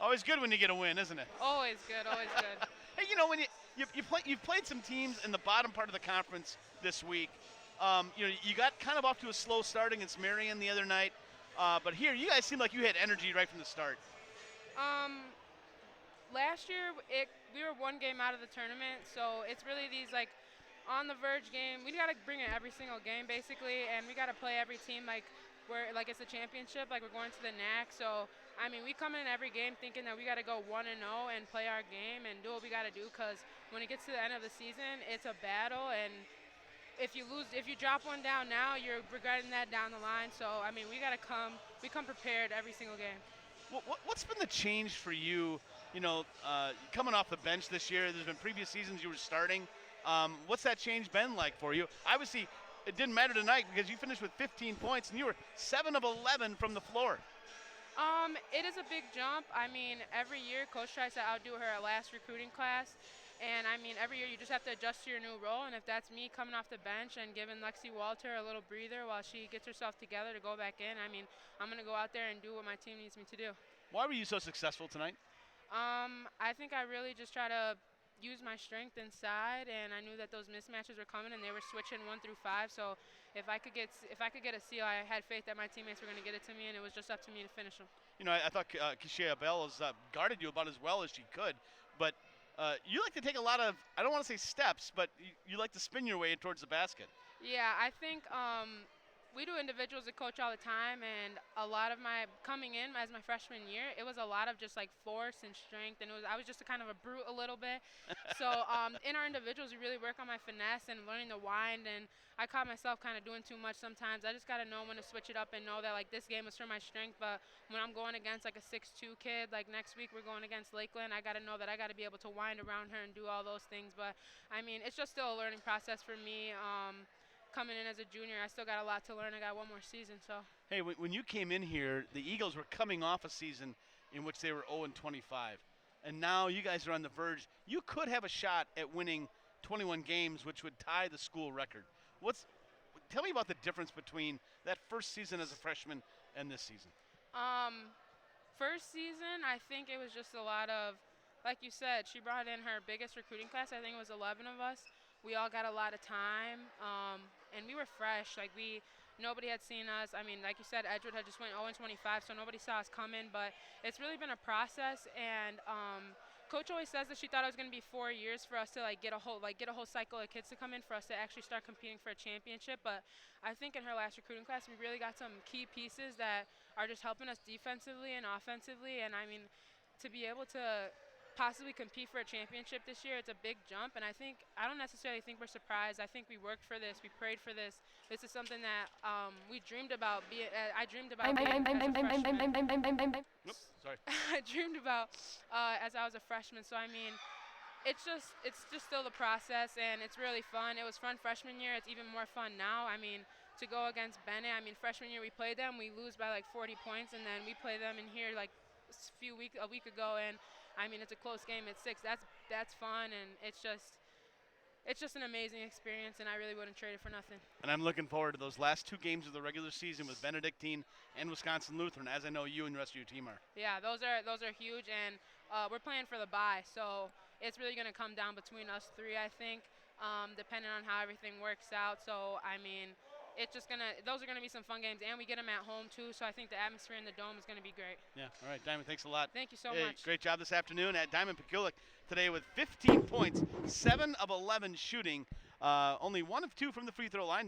Always good when you get a win, isn't it? Always good, always good. Hey, when you've played some teams in the bottom part of the conference this week. You got kind of off to a slow start against Marion the other night, but here you guys seem like you had energy right from the start. Last year we were one game out of the tournament, so it's really these like on the verge game. We got to bring it every single game basically, and we got to play every team like it's a championship, like we're going to the NAC. So I mean, we come in every game thinking that we got to go 1-0 and play our game and do what we got to do, because when it gets to the end of the season, it's a battle, and if you drop one down now, you're regretting that down the line. So I mean, we come prepared every single game. What's been the change for you? Coming off the bench this year, there's been previous seasons you were starting. What's that change been like for you? Obviously, it didn't matter tonight because you finished with 15 points and you were 7 of 11 from the floor. It is a big jump. I mean, every year Coach tries to outdo her last recruiting class. And, I mean, every year you just have to adjust to your new role. And if that's me coming off the bench and giving Lexi Walter a little breather while she gets herself together to go back in, I mean, I'm going to go out there and do what my team needs me to do. Why were you so successful tonight? I think I really just try to use my strength inside, and I knew that those mismatches were coming and they were switching 1 through 5. So if I could get a steal, I had faith that my teammates were going to get it to me, and it was just up to me to finish them. I thought Kishia Bell has guarded you about as well as she could, but you like to take a lot of, I don't want to say steps, but you like to spin your way towards the basket. Yeah, I think we do individuals at Coach all the time, and a lot of my coming in as my freshman year, it was a lot of just like force and strength, and I was just a kind of a brute a little bit. So in our individuals, we really work on my finesse and learning to wind, and I caught myself kind of doing too much sometimes. I just got to know when to switch it up and know that like this game is for my strength, but when I'm going against like a 6'2" kid, like next week we're going against Lakeland, I got to know that I got to be able to wind around her and do all those things. But I mean, it's just still a learning process for me. Coming in as a junior, I still got a lot to learn. I got one more season. So hey, when you came in here, the Eagles were coming off a season in which they were 0-25, and now you guys are on the verge. You could have a shot at winning 21 games, which would tie the school record. Tell me about the difference between that first season as a freshman and this season. First season, I think it was just a lot of, like you said, she brought in her biggest recruiting class. I think it was 11 of us. We all got a lot of time, and we were fresh. Like nobody had seen us. I mean, like you said, Edgewood had just went 0-25, so nobody saw us coming. But it's really been a process, and Coach always says that she thought it was going to be 4 years for us to get a whole cycle of kids to come in for us to actually start competing for a championship. But I think in her last recruiting class, we really got some key pieces that are just helping us defensively and offensively. And I mean, to be able to possibly compete for a championship this year, it's a big jump, and I don't necessarily think we're surprised. I think we worked for this, we prayed for this. This is something that we dreamed about. I dreamed about being as a freshman. Oops, sorry. I dreamed about as I was a freshman. So I mean, it's just still the process, and it's really fun. It was fun freshman year. It's even more fun now. I mean, to go against Bennett. I mean, freshman year we played them, we lose by like 40 points, and then we play them in here like a week ago, and I mean, it's a close game at 6. That's fun, and it's just an amazing experience, and I really wouldn't trade it for nothing. And I'm looking forward to those last 2 games of the regular season with Benedictine and Wisconsin Lutheran, as I know you and the rest of your team are. Yeah, those are huge, and we're playing for the bye, so it's really going to come down between us 3, I think, depending on how everything works out. So I mean, those are gonna be some fun games, and we get them at home too. So I think the atmosphere in the dome is gonna be great. Yeah. All right, Diamond. Thanks a lot. Thank you so much. Great job this afternoon at Diamond Pikulyk today with 15 points, 7 of 11 shooting, only 1 of 2 from the free throw line.